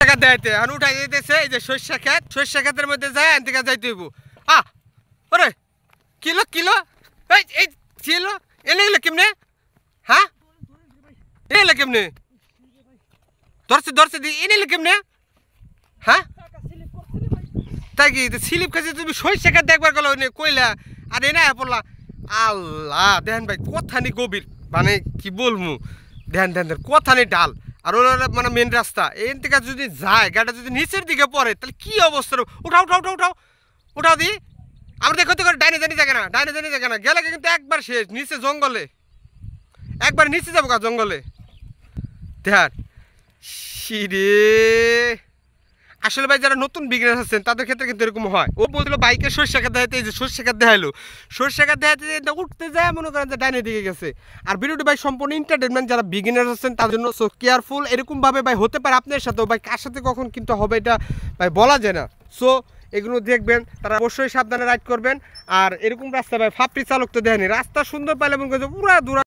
খেত দেখাইতে এখন উঠাই দিতেছে এই যে সর্ষে ক্ষেতের মধ্যে যায় এন থেকে যাইতে হইব ওরে কিলো কিলো এই ছিল এনে গেলে কেমনে হ্যাঁ এনে গেলে কেমনে ধরছে দি এনে গেলে কেমনে হ্যাঁ তাই কি স্লিপ খাইছে তুমি সর্ষে ক্ষেত দেখবার গেল কইলা আর এনে পড়লা আল্লাহ দেখেন ভাই কথানি গভীর মানে কি বলবো ধ্যান কথানি ডাল আর ওরা মানে মেন রাস্তা এন থেকে যদি যায় গাড়িটা যদি নিচের দিকে পড়ে তাহলে কি অবস্থা উঠাও দি আমরা দেখো ডাইনে জানি থাকে না গেলে কিন্তু একবার শেষ নিচে জঙ্গলে একবার নিচে যাবো জঙ্গলে দেখ সিরে আসলে ভাই যারা নতুন বিগিনার আছেন তাদের ক্ষেত্রে কিন্তু এরকম হয় ও বলছিল বাইকে সর্ষে ক্ষেত দেখাইতে এই যে সর্ষে ক্ষেত দেখাইলো সর্ষে ক্ষেত দেখাইতে উঠতে যায় মনে করেন যে ডাইনের দিকে গেছে আর ভিডিওটি ভাই সম্পূর্ণ এন্টারটেনমেন্ট যারা বিগিনার আছেন তার জন্য সো কেয়ারফুল এরকমভাবে ভাই হতে পারে আপনার সাথেও ভাই কার সাথে কখন কিন্তু হবে এটা ভাই বলা যায় না সো এগুলো দেখবেন তারা অবশ্যই সাবধানে রাইড করবেন আর এরকম রাস্তা ভাই ফাপড়ি চালক তো দেয়নি রাস্তা সুন্দর পাইলে মনে করছে পুরা দূর